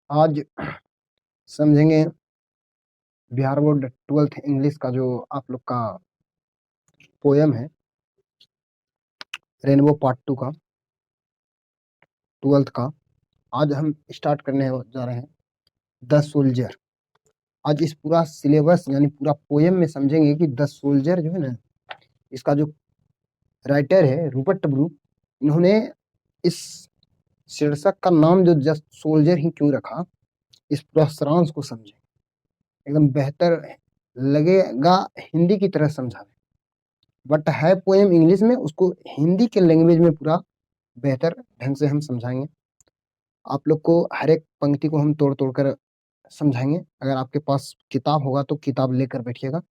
आज समझेंगे Bihar board 12th English का जो आप लोग का पोयम है रेनबो पार्ट 2 का 12th का। आज हम स्टार्ट करने जा रहे हैं द सोल्जर। आज इस पूरा सिलेबस यानी पूरा पोयम में समझेंगे कि द सोल्जर जो है ना, इसका जो राइटर है रूपर्ट ब्रूक, इन्होंने इस शीर्षक का नाम जो जस्ट सोल्जर ही क्यों रखा, इस पूरा सारांश को समझें। एकदम बेहतर लगेगा हिंदी की तरह समझा, बट है पोएम इंग्लिश में, उसको हिंदी के लैंग्वेज में पूरा बेहतर ढंग से हम समझाएंगे। आप लोग को हर एक पंक्ति को हम तोड़ तोड़ कर समझाएंगे। अगर आपके पास किताब होगा तो किताब लेकर बैठिएगा,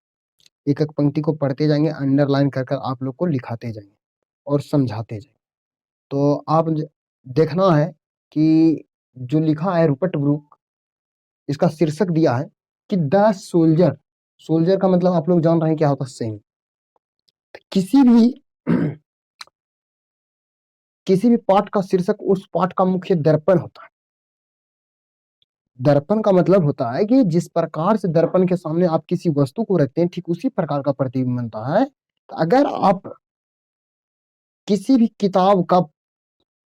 एक एक पंक्ति को पढ़ते जाएंगे, अंडरलाइन कर कर आप लोग को लिखाते जाएंगे और समझाते जाएंगे। तो आप देखना है कि जो लिखा है रूपर्ट ब्रूक, इसका शीर्षक दिया है कि द सोल्जर। सोल्जर का मतलब आप लोग जान रहे हैं क्या होता है, सैनिक। किसी भी पाठ का शीर्षक उस पाठ का मुख्य दर्पण होता है। दर्पण का मतलब होता है कि जिस प्रकार से दर्पण के सामने आप किसी वस्तु को रखते हैं, ठीक उसी प्रकार का प्रतिबिंब बनता है। तो अगर आप किसी भी किताब का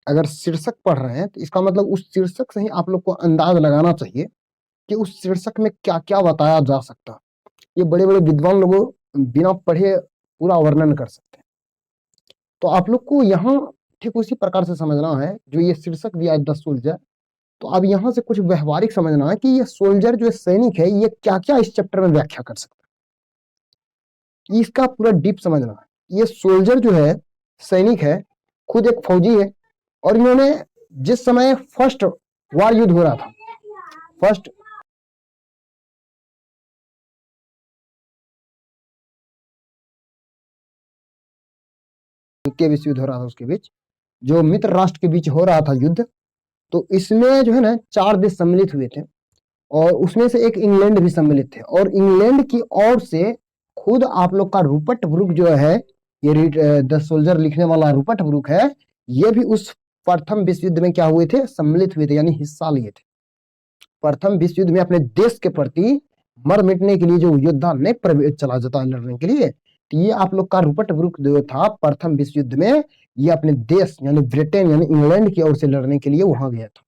अगर शीर्षक पढ़ रहे हैं, तो इसका मतलब उस शीर्षक से ही आप लोग को अंदाज लगाना चाहिए कि उस शीर्षक में क्या क्या बताया जा सकता। ये बड़े बड़े विद्वान लोग बिना पढ़े पूरा वर्णन कर सकते हैं। तो आप लोग को यहाँ ठीक उसी प्रकार से समझना है जो ये शीर्षक दिया है द सोल्जर। तो अब यहाँ से कुछ व्यवहारिक समझना है कि ये सोल्जर जो सैनिक है, ये क्या क्या इस चैप्टर में व्याख्या कर सकता है, इसका पूरा डीप समझना है। ये सोल्जर जो है सैनिक है, खुद एक फौजी है, और इन्होंने जिस समय फर्स्ट वार युद्ध हो रहा था, फर्स्ट द्वितीय विश्व युद्ध हो रहा था, उसके बीच जो मित्र राष्ट्र के बीच हो रहा था युद्ध, तो इसमें जो है ना 4 देश सम्मिलित हुए थे, और उसमें से एक इंग्लैंड भी सम्मिलित थे। और इंग्लैंड की ओर से खुद आप लोग का रूपर्ट ब्रूक जो है, ये द सोल्जर लिखने वाला रूपर्ट ब्रूक है, ये भी उस प्रथम विश्व युद्ध में क्या हुए थे, सम्मिलित हुए थे, यानी हिस्सा लिए थे। प्रथम विश्व युद्ध में अपने देश के प्रति मर मिटने के लिए जो योद्धा ने चला जाता है लड़ने के लिए, तो ये आप लोग का रूपर्ट ब्रूक जो था प्रथम विश्व युद्ध में, ये अपने देश यानी ब्रिटेन यानी इंग्लैंड की ओर से लड़ने के लिए वहां गया था।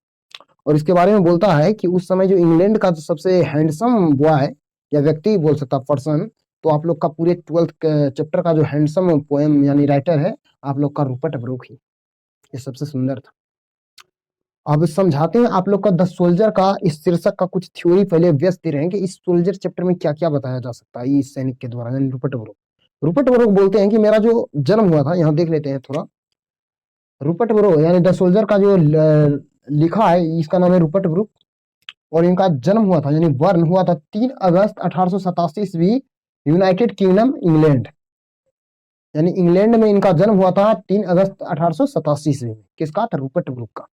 और इसके बारे में बोलता है कि उस समय जो इंग्लैंड का सबसे हैंडसम बॉय या व्यक्ति बोल सकता पर्सन, तो आप लोग का पूरे 12th चैप्टर का जो हैंडसम पोएम यानी राइटर है आप लोग का रूपर्ट ब्रूक ही, ये सबसे सुंदर था। अब समझाते हैं आप लोग का द सोल्जर का इस शीर्षक का कुछ थ्योरी पहले व्यस्त दे रहे हैं कि इस सोल्जर चैप्टर में क्या क्या बताया जा सकता है इस सैनिक के द्वारा, यानी रूपर्ट ब्रूक। रूपर्ट ब्रूक बोलते हैं कि मेरा जो जन्म हुआ था, यहाँ देख लेते हैं थोड़ा। रूपर्ट ब्रूक यानी द सोल्जर का जो लिखा है, इसका नाम है रूपर्ट ब्रूक, और इनका जन्म हुआ था यानी बर्न हुआ था 3 अगस्त 1887 ईस्वी, यूनाइटेड किंगडम इंग्लैंड, यानी इंग्लैंड में इनका जन्म हुआ था 3 अगस्त 1887 ईस्वी में। किसका था, रूपर्ट ब्रूक का।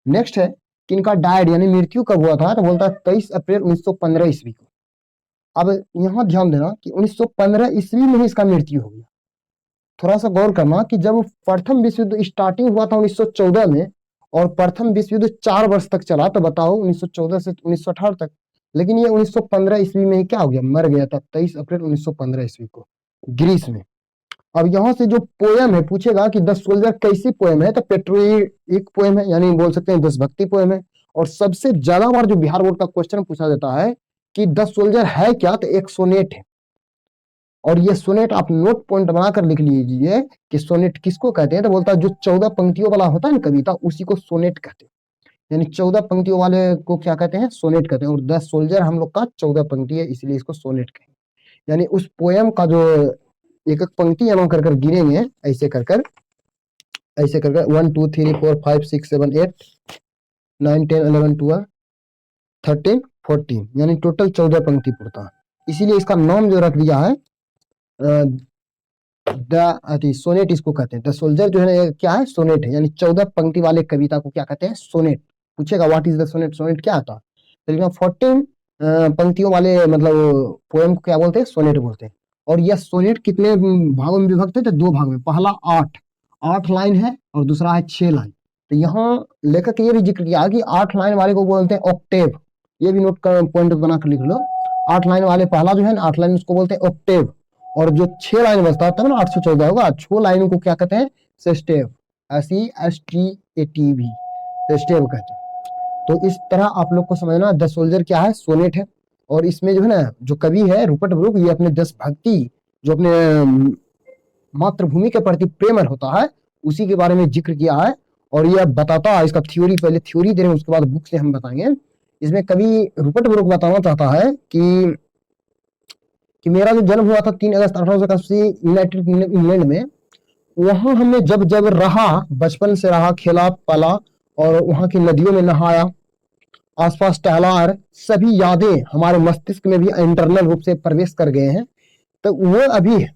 नेक्स्ट है कि इनका डायड यानी मृत्यु कब हुआ था, तो बोलता है 23 अप्रैल 1915 ईस्वी को। अब यहाँ ध्यान देना कि 1915 ईस्वी में ही इसका मृत्यु हो गया। थोड़ा सा गौर करना कि जब प्रथम विश्व युद्ध स्टार्टिंग हुआ था 1914 में, और प्रथम विश्व युद्ध 4 वर्ष तक चला, तो बताओ 1914 से 1918 तक, लेकिन ये 1915 ईस्वी में ही क्या हो गया, मर गया था 23 अप्रैल 1915 ईस्वी को ग्रीस में। अब यहाँ से जो पोयम है, पूछेगा कि द सोल्जर कैसी पोयम है, तो पेट्रियोटिक पोयम है, यानी बोल सकते हैं देशभक्ति पोयम है। और सबसे ज्यादा बार जो बिहार बोर्ड का क्वेश्चन पूछा जाता है कि द सोल्जर है क्या, तो एक सोनेट है। और ये सोनेट आप नोट पॉइंट बनाकर लिख लीजिए कि सोनेट किसको कहते हैं, तो बोलता है जो 14 पंक्तियों वाला होता है ना कविता, उसी को सोनेट कहते हैं। यानी 14 पंक्तियों वाले को क्या कहते हैं, सोनेट कहते हैं। और द सोल्जर हम लोग का 14 पंक्ति है, इसलिए इसको सोनेट कहेंगे। यानी उस पोयम का जो एक एक पंक्ति एवं कर गिनेंगे, ऐसे कर 1 2 3 4 5 6 7 8 9 10 11 12 13 14, यानी टोटल 14 पंक्ति पड़ता है। इसीलिए इसका नाम जो रख दिया है द सोनेट, इसको कहते हैं। द सोल्जर जो है क्या है, सोनेट है, यानी 14 पंक्ति वाले कविता को क्या कहते हैं, सोनेट। पूछेगा what is the sonnet, sonnet क्या आता है, तो 14 पंक्तियों वाले मतलब पोएम को क्या बोलते हैं, सोनेट बोलते हैं। और यह सोनेट कितने भागों में विभक्त है, तो 2 भाग में। पहला 8 लाइन है, और दूसरा है 6 लाइन। तो यहाँ लेखक ये भी जिक्र किया कि 8 लाइन वाले को बोलते हैं ऑक्टेव। ये भी नोट कर, पॉइंट बना कर लिख लो। 8 लाइन वाले पहला जो है ना 8 लाइन उसको बोलते हैं ऑक्टेव, और जो 6 लाइन बचता है तब ना 814 होगा, 6 लाइन को क्या कहते हैं? सेस्टेव, SESTATV, सेस्टेव कहते हैं। तो इस तरह आप लोग को समझना द सोल्जर क्या है, सोनेट है। और इसमें जो है ना जो कवि है रूपर्ट ब्रूक, ये अपने देशभक्ति जो अपने मातृभूमि के प्रति प्रेमर होता है उसी के बारे में जिक्र किया है। और यह बताता है, इसका थ्योरी, पहले थ्योरी दे रहे हैं उसके बाद बुक से हम बताएंगे। इसमें कवि रूपर्ट ब्रूक बताना चाहता है कि मेरा जो जन्म हुआ था 3 अगस्त 1881 यूनाइटेड इंग्लैंड में, वहां हमने जब जब रहा, बचपन से रहा, खेला पाला और वहां की नदियों में नहाया, आसपास टहला, सभी यादें हमारे मस्तिष्क में भी इंटरनल रूप से प्रवेश कर गए हैं। तो वो अभी है।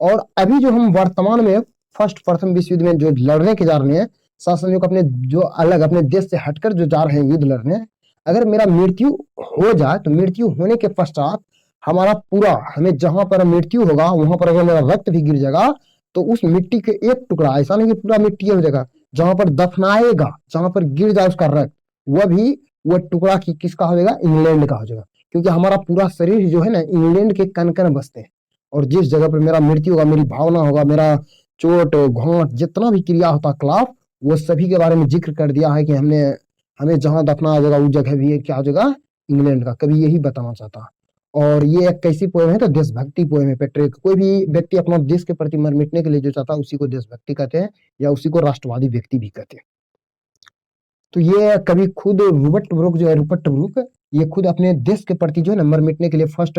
और अभी जो हम वर्तमान में प्रथम विश्व युद्ध में जो लड़ने के जा रहे हैं, साथ संयोग अपने जो अलग अपने देश से हटकर जो जा रहे हैं युद्ध लड़ने, अगर मेरा मृत्यु हो जाए तो मृत्यु होने के पश्चात हमारा पूरा, हमें जहां पर मृत्यु होगा वहां पर अगर मेरा रक्त भी गिर जाएगा तो उस मिट्टी के एक टुकड़ा, ऐसा नहीं कि पूरा मिट्टी हो जाएगा, जहां पर दफनाएगा, जहां पर गिर जाए उसका रक्त, वह भी वो टुकड़ा किसका हो जाएगा? इंग्लैंड का हो जाएगा। क्योंकि हमारा पूरा शरीर जो है ना इंग्लैंड के कण कण बसते हैं। और जिस जगह पर मेरा मृत्यु होगा, मेरी भावना होगा, मेरा चोट घोंट जितना भी क्रिया होता क्लाफ, वो सभी के बारे में जिक्र कर दिया है कि हमें जहां दफनाया जाएगा उस जगह भी क्या हो जाएगा? इंग्लैंड का। कभी यही बताना चाहता। और ये एक कैसी पोएम है? तो देशभक्ति पोएम है। पेट्रियट, कोई भी व्यक्ति अपना देश के प्रति मर मिटने के लिए जो चाहता है उसी को देशभक्ति कहते हैं, या उसी को राष्ट्रवादी व्यक्ति भी कहते हैं। तो ये कभी खुद रूपर्ट ब्रूक जो है, रूपर्ट ब्रूक, ये खुद अपने देश के प्रति जो है मर मिटने के लिए फर्स्ट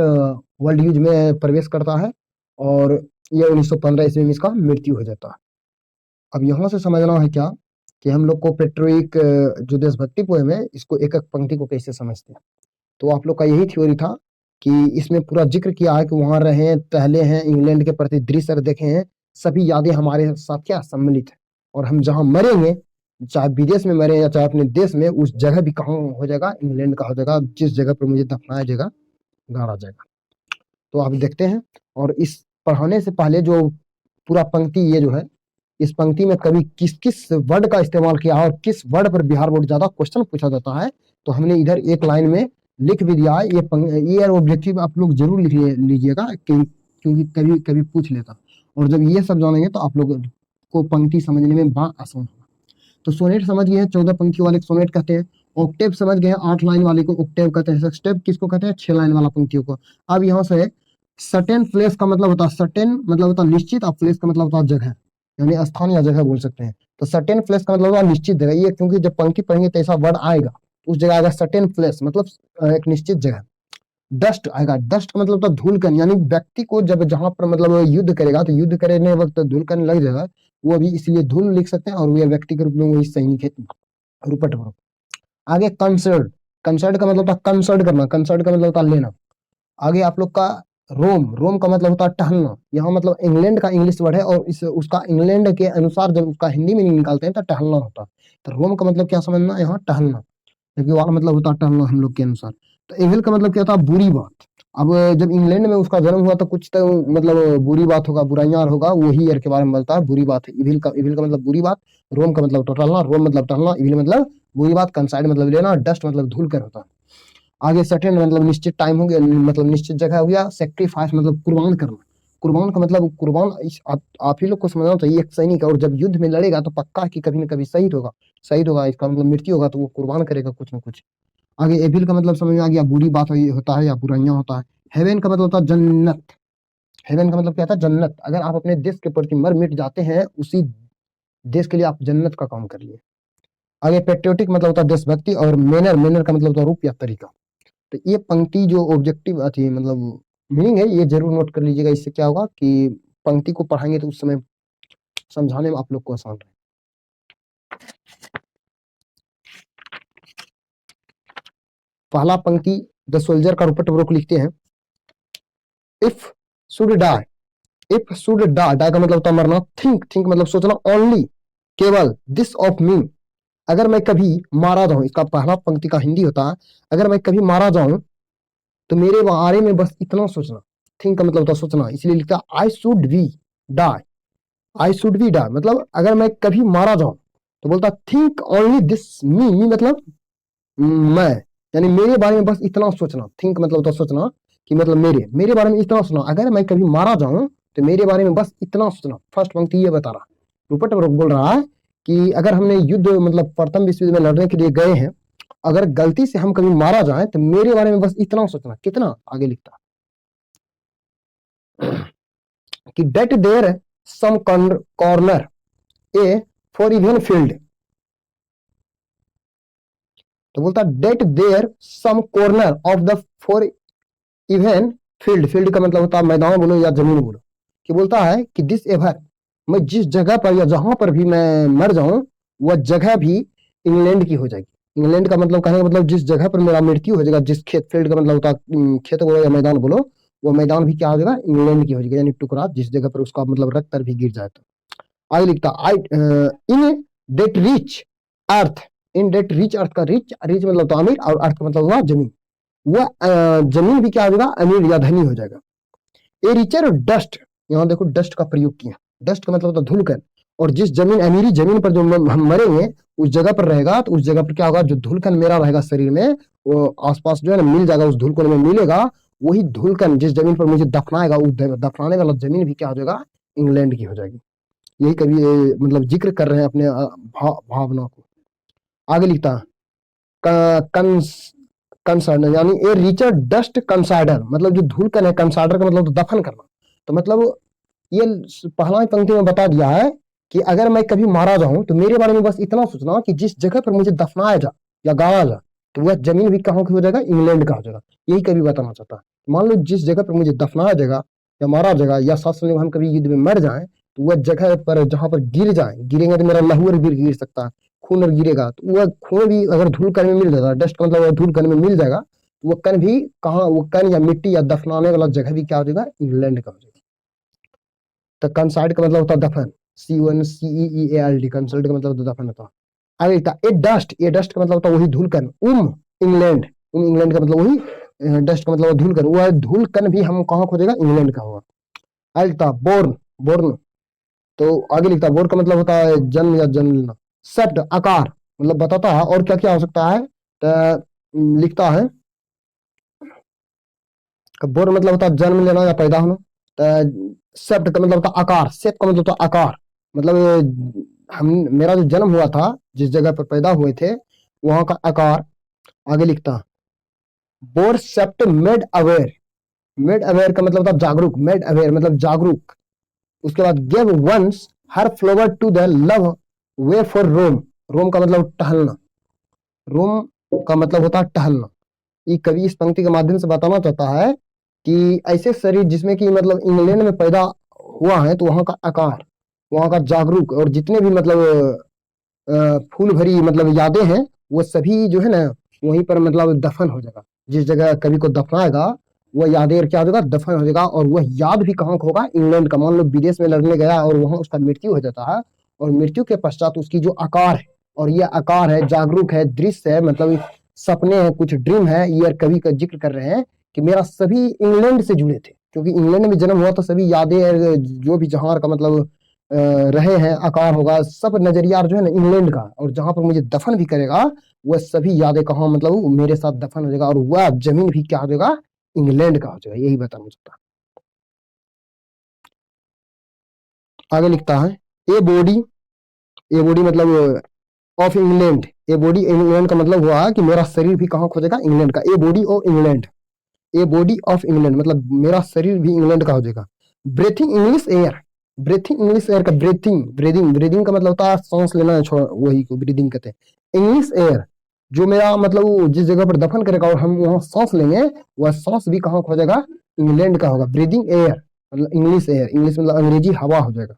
वर्ल्ड युद्ध में प्रवेश करता है, और ये 1915 ईस्वी में इसका मृत्यु हो जाता है। अब यहाँ से समझना है क्या कि हम लोग को पेट्रियट जो देशभक्ति पोएम है इसको एक एक पंक्ति को कैसे समझते हैं। तो आप लोग का यही थ्योरी था कि इसमें पूरा जिक्र किया है कि वहां रहे, टहले हैं, इंग्लैंड के प्रति दृश्य देखे हैं, सभी यादें हमारे साथ क्या सम्मिलित है। और हम जहां मरेंगे, चाहे विदेश में मरे या चाहे अपने देश में, उस जगह भी कहाँ हो जाएगा? इंग्लैंड का हो जाएगा, जिस जगह पर मुझे दफनाया जाएगा, गाड़ा जाएगा। तो आप देखते हैं। और इस पढ़ाने से पहले जो पूरा पंक्ति ये जो है, इस पंक्ति में कभी किस किस वर्ड का इस्तेमाल किया और किस वर्ड पर बिहार बोर्ड ज्यादा क्वेश्चन पूछा जाता है, तो हमने इधर एक लाइन में लिख भी दिया है। ये ऑब्जेक्टिव आप लोग जरूर लिख लीजिएगा, क्योंकि कभी कभी पूछ लेता। और जब ये सब जानेंगे तो आप लोग को पंक्ति समझने में बड़ा आसान होगा। तो सोनेट समझ गए हैं, 14 पंक्ति वाले सोनेट कहते हैं। ऑक्टेव समझ गए हैं, 8 लाइन वाले को ऑक्टेव कहते हैं। सेक्सटेव किसको कहते हैं? 6 लाइन वाला पंक्तियों को। अब यहाँ से सर्टेन प्लेस का मतलब होता है, सर्टेन मतलब होता है निश्चित, और प्लेस का मतलब होता है जगह, यानी स्थान या जगह बोल सकते हैं। तो सर्टेन प्लेस का मतलब होता है निश्चित जगह। ये क्योंकि जब पंक्ति पढ़ेंगे तो ऐसा वर्ड आएगा, उस जगह आएगा सर्टेन प्लेस, मतलब एक निश्चित जगह। डस्ट आएगा, डस्ट का मतलब होता है धूलकण, यानी व्यक्ति को जब जहां पर मतलब युद्ध करेगा तो युद्ध करने वक्त धूलकण लग जाएगा, वो भी इसलिए धूल लिख सकते हैं, और वो व्यक्ति के रूप में वही सैनिक है रूपर्ट ब्रूक। आगे कंसर्ड, कंसर्ड का मतलब होता है कंसर्ड करना, कंसर्ड का मतलब होता है लेना। आगे आप लोग का रोम, रोम का मतलब होता है टहलना। यहाँ मतलब इंग्लैंड का इंग्लिश वर्ड है, और इस उसका इंग्लैंड के अनुसार जब उसका हिंदी में निकालते हैं तो टहलना होता है। तो रोम का मतलब क्या समझना? यहाँ टहलना, क्योंकि वाला मतलब होता है टहलना हम लोग के अनुसार। तो एविल का मतलब क्या था? बुरी बात। अब जब इंग्लैंड में उसका जन्म हुआ तो कुछ तो मतलब बुरी बात होगा, बुराइयां होगा, वही ईयर के बारे में बोलता है, बुरी बात है। इविल का मतलब बुरी बात, रोम का मतलब टहलना, रोम मतलब टहलना, इविल मतलब बुरी बात, कंसाइड मतलब लेना, डस्ट मतलब धूल कर होता है। आगे सर्टेन मतलब निश्चित टाइम हो गया, मतलब निश्चित जगह हो गया। सेक्रीफाइस मतलब कुर्बान करना, कुर्बान का मतलब कुर्बान आप ही लोग को समझना चाहिए। एक सैनिक और जब युद्ध में लड़ेगा तो पक्का है कि कभी न कभी शहीद होगा, शहीद होगा, इसका मतलब मृत्यु होगा, तो वो कुर्बान करेगा कुछ ना कुछ। आगे एविल का मतलब समझ में आ गया, बुरी बात होता है या बुराइयां होता है। हेवन का मतलब होता है जन्नत, हेवन का मतलब क्या था? जन्नत। अगर आप अपने देश के प्रति मर मिट जाते हैं, उसी देश के लिए आप जन्नत का काम कर लिए। आगे पेट्रियोटिक मतलब होता है देशभक्ति, और मैनर, मैनर का मतलब होता है रूप या तरीका। तो ये पंक्ति जो ऑब्जेक्टिव थी, मतलब मीनिंग है, ये जरूर नोट कर लीजिएगा। इससे क्या होगा कि पंक्ति को पढ़ाएंगे तो उस समय समझाने में आप लोग को आसान रहे। पहला पंक्ति द सोल्जर का रूपर्ट ब्रूक लिखते हैं, if should die, if should die, die का मतलब होता है मरना। थिंक, थिंक मतलब सोचना, ओनली केवल, दिस ऑफ मी, अगर मैं कभी मारा जाऊं, इसका पहला पंक्ति का हिंदी होता है, अगर मैं कभी मारा जाऊं तो मेरे बारे में बस इतना सोचना। थिंक का मतलब होता है सोचना, इसलिए लिखा I should be die, I should be die मतलब अगर मैं कभी मारा जाऊं तो बोलता थिंक ओनली दिस, मी मतलब मैं, यानी मेरे बारे में बस इतना सोचना। थिंक मतलब तो सोचना कि मतलब मेरे बारे में इतना सोचना, अगर मैं कभी मारा जाऊं तो मेरे बारे में बस इतना सोचना। फर्स्ट पंक्ति ये बता रहा, रूपर्ट बोल रहा है कि अगर हमने युद्ध मतलब प्रथम विश्व युद्ध में लड़ने के लिए गए हैं, अगर गलती से हम कभी मारा जाए तो मेरे बारे में बस इतना सोचना। कितना, आगे लिखता कि that there some corner a foreign field. तो बोलता that there some corner of the foreign field, field का मतलब होता है मैदान बोलो या जमीन बोलो, कि बोलता है कि दिस एवर, मैं जिस जगह पर या जहां पर भी मैं मर जाऊं वह जगह भी इंग्लैंड की हो जाएगी। इंग्लैंड का मतलब कहने का मतलब जिस जगह पर मेरा मृत्यु हो जाएगा, जिस खेत, फील्ड का मतलब होता है खेत बोलो या मैदान बोलो, वो मैदान भी क्या हो जाएगा, इंग्लैंड की हो जाएगी, यानी टुकड़ा जिस जगह पर उसका मतलब रक्त पर भी गिर जाए। तो आगे लिखता आई इन डेट रिच अर्थ, इन डेट रिच अर्थ का रिच, रिच मतलब तो अमीर और अर्थ मतलब हुआ जमीन, वह जमीन भी क्या हो जाएगा, अमीर या धनी हो जाएगा। ए रिचर डस्ट, यहाँ देखो डस्ट का प्रयोग किया, डस्ट का मतलब होता धूलकण, और जिस जमीन अमीरी जमीन पर जो हम मरेंगे उस जगह पर रहेगा, तो उस जगह पर क्या होगा, जो धूलकण मेरा रहेगा शरीर में वो आसपास जो है ना मिल जाएगा, उस धूलकण में मिलेगा। वही धूलकण जिस जमीन पर मुझे दफनाएगा, उस दफनाने वाला जमीन भी क्या हो जाएगा, इंग्लैंड की हो जाएगी। यही कभी मतलब जिक्र कर रहे हैं अपने भावना को। आगे लिखता कंसाइडर, यानी ए रिचर डस्ट कंसाइडर, मतलब जो धूलकण है, कंसाइडर का मतलब तो दफन करना। तो मतलब ये पहला ही पंक्ति में बता दिया है कि अगर मैं कभी मारा जाऊं तो मेरे बारे में बस इतना सोचना कि जिस जगह पर मुझे दफनाया जा या गाड़ा जा, तो वह जमीन भी कहाँ की हो जाएगा, इंग्लैंड का हो जाएगा। यही कभी बताना चाहता है। मान लो जिस जगह पर मुझे दफनाया जाएगा या मारा जाएगा या साथ में हम कभी युद्ध में मर जाए, तो वह जगह पर जहां पर गिरेंगे तो मेरा लहू भी गिर सकता है, खून और गिरेगा, तो वह खून भी अगर धूल कण में मिल जाता है, डस्ट मतलब वह धूल कण में मिल जाएगा, तो वह कण भी कहाँ, वो कण या मिट्टी या दफनाने वाला जगह भी क्या हो जाएगा, इंग्लैंड का हो जाएगा। तो कंसाइड का मतलब होता है दफन, CONCEALD, कंसल्ट का मतलब होता दफन होता। आगे था ए डस्ट, ए डस्ट का मतलब होता वही धूलकण, इंग्लैंड, इंग्लैंड का मतलब वही डस्ट का मतलब धूलकण, वह धूलकण भी हम कहाँ खोजेगा, इंग्लैंड का होगा। आगे लिखता बोर्न, बोर्न, तो आगे लिखता बोर्न का मतलब होता है जन्म या जन्म लेना। सेप्ट आकार मतलब बताता है और क्या क्या हो सकता है, तो लिखता है बोर्न मतलब होता है जन्म लेना या पैदा होना। सेप्ट का मतलब होता है आकार, सेप का मतलब होता है आकार, मतलब हम मेरा जो जन्म हुआ था जिस जगह पर पैदा हुए थे वहां का आकार। आगे लिखता bore shaped made aware, made aware का मतलब होता है जागरूक, मेड अवेयर मतलब जागरूक। उसके बाद give once her flower to the love way for roam, roam का मतलब टहलना, रोम का मतलब होता है टहलना। ये कवि इस पंक्ति के माध्यम से बताना चाहता है कि ऐसे शरीर जिसमें कि मतलब इंग्लैंड में पैदा हुआ है, तो वहां का आकार, वहां का जागरूक, और जितने भी मतलब फूल भरी मतलब यादें हैं, वो सभी जो है ना वहीं पर मतलब दफन हो जाएगा। जिस जगह कवि को दफनाएगा वह यादें क्या हो जाएगा, दफन हो जाएगा, और वह याद भी कहाँ का होगा, इंग्लैंड का। मान लो विदेश में लड़ने गया और वहां उसका मृत्यु हो जाता है, और मृत्यु के पश्चात उसकी जो आकार है, और ये आकार है, जागरूक है, दृश्य है, मतलब सपने हैं, कुछ ड्रीम है, ये कवि का जिक्र कर रहे हैं कि मेरा सभी इंग्लैंड से जुड़े थे, क्योंकि इंग्लैंड में जन्म हुआ तो सभी यादें जो भी जहां का मतलब रहे हैं, आकार होगा, सब नजरिया जो है ना इंग्लैंड का, और जहां पर मुझे दफन भी करेगा वह सभी यादें कहाँ मतलब मेरे साथ दफन हो जाएगा, और वह जमीन भी क्या हो जाएगा, इंग्लैंड का हो जाएगा। यही बताना चाहता है। आगे लिखता है ए बॉडी, ए बॉडी मतलब of England, a body England का मतलब हुआ कि मेरा शरीर भी कहाँ खोजेगा, इंग्लैंड का। A body of England, a body of England मतलब मेरा शरीर भी इंग्लैंड का हो जाएगा। Breathing English air, breathing English air का ब्रीथिंग, ब्रीदिंग, ब्रीदिंग का मतलब होता है सांस लेना, वही को ब्रीदिंग कहते हैं। इंग्लिश एयर जो मेरा मतलब जिस जगह पर दफन करेगा और हम वहां सांस लेंगे, वह सांस भी कहाँ खोजेगा, इंग्लैंड का होगा। ब्रीदिंग एयर मतलब इंग्लिश एयर, इंग्लिश मतलब अंग्रेजी हवा हो जाएगा।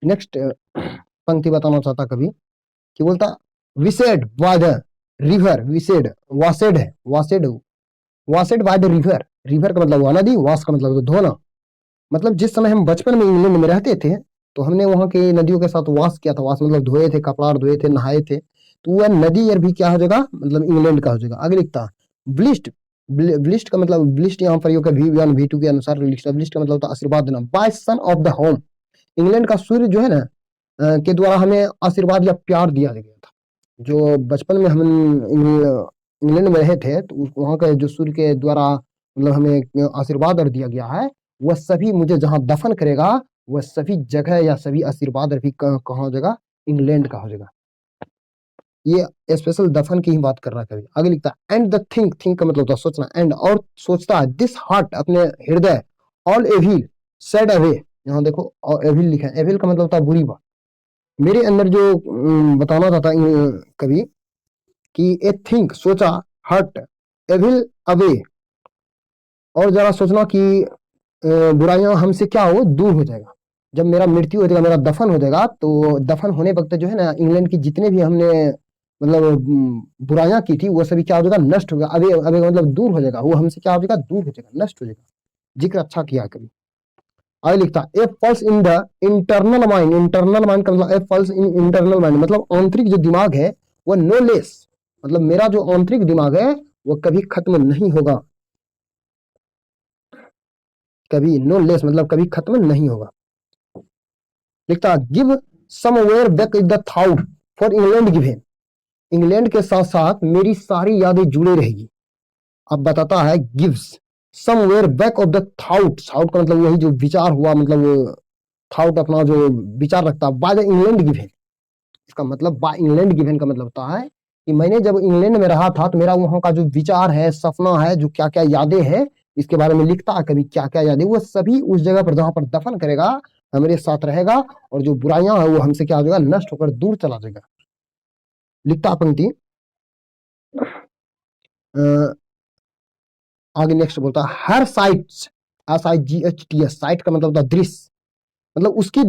नेक्स्ट पंक्ति बताना चाहता कभी कि बोलता विसेड बाय द रिवर, विसेड वासेड है, वासेड, वासेड बाय द रिवर, रिवर का मतलब हुआ नदी, वाश का मतलब धोना। मतलब जिस समय हम बचपन में इंग्लैंड में रहते थे तो हमने वहां की नदियों के साथ वाश किया था, वाश मतलब धोए थे, कपड़ा धोए थे, नहाए थे, तो वह नदी यार भी क्या हो जाएगा, मतलब इंग्लैंड का हो जाएगा। आगे लिखता ब्लिस्ट, ब्लिस्ट का मतलब ब्लिस्ट यहाँ पर V1 V2 के अनुसार लिखता, ब्लिस्ट का मतलब होता आशीर्वाद देना। By sun of the home, England का सूर्य जो है ना के द्वारा हमें आशीर्वाद या प्यार दिया गया था। जो बचपन में हम इंग्लैंड में रहे थे, तो वहाँ के जो सूर्य के द्वारा मतलब हमें आशीर्वाद और दिया गया है, वह सभी मुझे जहाँ दफन करेगा, वह सभी जगह या सभी आशीर्वाद भी कहाँ हो जाएगा, इंग्लैंड का हो जाएगा। ये स्पेशल दफन की ही बात कर रहा है। कभी आगे लिखता है, एंड द थिंक का मतलब होता है सोचना, एंड और सोचता है, दिस हार्ट अपने हृदय, ऑल एविल सेड अवे, यहाँ देखो एविल लिखा है, एविल का मतलब होता है बुरी बात। मेरे अंदर जो बताना चाहता कभी कि ए थिंक सोचा, हर्ट एविल अवे, और जरा सोचना कि बुराइयां हमसे क्या हो, दूर हो जाएगा। जब मेरा मृत्यु हो जाएगा, मेरा दफन हो जाएगा, तो दफन होने वक्त जो है ना, इंग्लैंड की जितने भी हमने मतलब बुराइयां की थी, वो सभी क्या हो जाएगा, नष्ट होगा। अभी अभी मतलब दूर हो जाएगा, वो हमसे क्या हो जाएगा, दूर हो जाएगा, नष्ट हो जाएगा। जिक्र अच्छा किया कभी। आगे लिखता, a pulse in the internal mind, internal mind का मतलब a pulse in internal mind, मतलब आंतरिक जो दिमाग है वो नो लेस, मतलब मेरा जो आंतरिक दिमाग है वो कभी खत्म नहीं होगा, कभी नो लेस मतलब कभी खत्म नहीं होगा। लिखता, give somewhere back the thought for England given, England के साथ साथ मेरी सारी यादें जुड़े रहेगी। अब बताता है, gives somewhere back of the thought, thought का मतलब वही जो विचार हुआ, मतलब थाउट अपना जो विचार रखता है, बाय द इंग्लैंड गिवन, इसका मतलब बाय इंग्लैंड गिवन का मतलब होता है कि मैंने जब इंग्लैंड में रहा था, तो मेरा वहां का जो विचार है, सपना है, जो क्या क्या यादें हैं, इसके बारे में लिखता है कभी, क्या क्या यादें, वो सभी उस जगह पर जहां पर दफन करेगा हमारे साथ रहेगा, और जो बुराइयां है वो हमसे क्या हो जाएगा, नष्ट होकर दूर चला जाएगा। लिखता पंक्ति आगे नेक्स्ट बोलता है, हर साइट्स, SIGHTS, साइट का मतलब होता है दृश्य, मतलब उसकी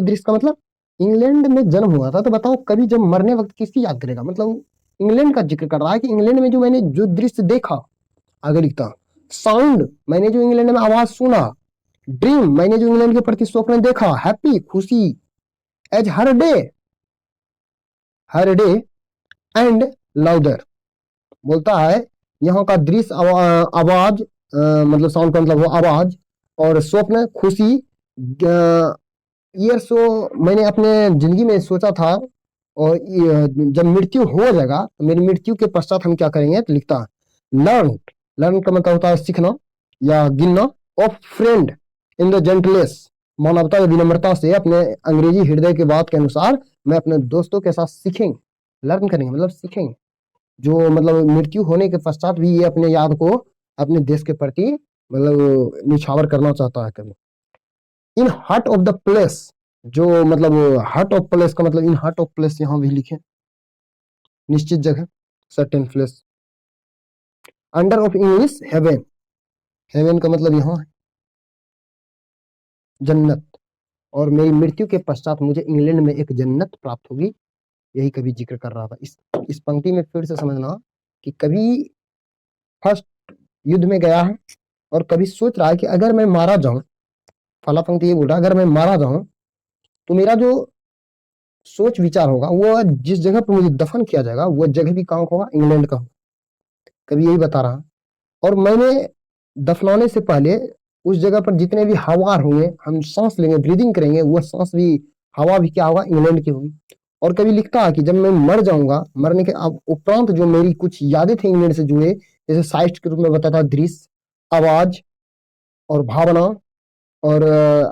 दृश्य का मतलब इंग्लैंड में जन्म हुआ था, तो बताओ कभी जब मरने वक्त किसकी याद करेगा, मतलब इंग्लैंड का जिक्र कर रहा है कि इंग्लैंड में जो मैंने जो दृश्य देखा। आगे लिखता, साउंड मैंने जो इंग्लैंड में आवाज सुना, ड्रीम मैंने जो इंग्लैंड के प्रति स्वप्न देखा, हैप्पी खुशी, as her day and louder, बोलता है यहाँ का दृश्य, आवाज, मतलब साउंड का मतलब वो आवाज, और स्वप्न खुशी, ईयर सो मैंने अपने जिंदगी में सोचा था, और जब मृत्यु हो जाएगा, तो मेरी मृत्यु के पश्चात हम क्या करेंगे, तो लिखता लर्न, लर्न का मतलब होता है सीखना या गिनना, ऑफ फ्रेंड इन द जेंटलेस, मानवता या विनम्रता से, अपने अंग्रेजी हृदय के बात के अनुसार मैं अपने दोस्तों के साथ सीखेंगे, लर्न करेंगे मतलब सीखेंगे, जो मतलब मृत्यु होने के पश्चात भी ये अपने याद को अपने देश के प्रति मतलब निछावर करना चाहता है कभी। In heart of the place, जो मतलब हार्ट ऑफ प्लेस का मतलब इन हार्ट ऑफ प्लेस यहां भी लिखे, निश्चित जगह, certain place. Under of English heaven, heaven का मतलब यहां है जन्नत, और मेरी मृत्यु के पश्चात मुझे इंग्लैंड में एक जन्नत प्राप्त होगी, यही कभी जिक्र कर रहा था। इस पंक्ति में फिर से समझना कि कभी फर्स्ट युद्ध में गया है, और कभी सोच रहा है कि अगर मैं मारा जाऊं, फला पंक्ति ये बोल रहा है, अगर मैं मारा जाऊं तो मेरा जो सोच विचार होगा, वो जिस जगह पर मुझे दफन किया जाएगा, वो जगह भी कहाँ होगा, इंग्लैंड का, कभी यही बता रहा। और मैंने दफनाने से पहले उस जगह पर जितने भी हवा होंगे, हम सांस लेंगे, ब्रीदिंग करेंगे, वो सांस भी, हवा भी क्या होगा, इंग्लैंड की होगी। और कभी लिखता है कि जब मैं मर जाऊंगा, मरने के उपरांत जो मेरी कुछ यादें थी इंग्लैंड से जुड़े, जैसे साइट के रूप में बताता, दृश्य, आवाज और भावना, और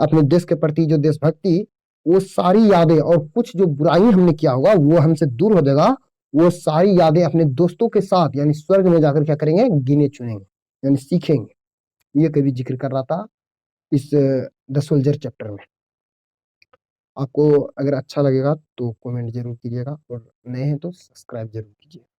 अपने देश के प्रति जो देशभक्ति, वो सारी यादें, और कुछ जो बुराई हमने किया होगा वो हमसे दूर हो जाएगा, वो सारी यादें अपने दोस्तों के साथ यानी स्वर्ग में जाकर क्या करेंगे, गिने चुनेंगे यानी सीखेंगे। ये कभी जिक्र कर रहा था इस द सोल्जर चैप्टर में। आपको अगर अच्छा लगेगा तो कमेंट जरूर कीजिएगा, और नए हैं तो सब्सक्राइब जरूर कीजिए।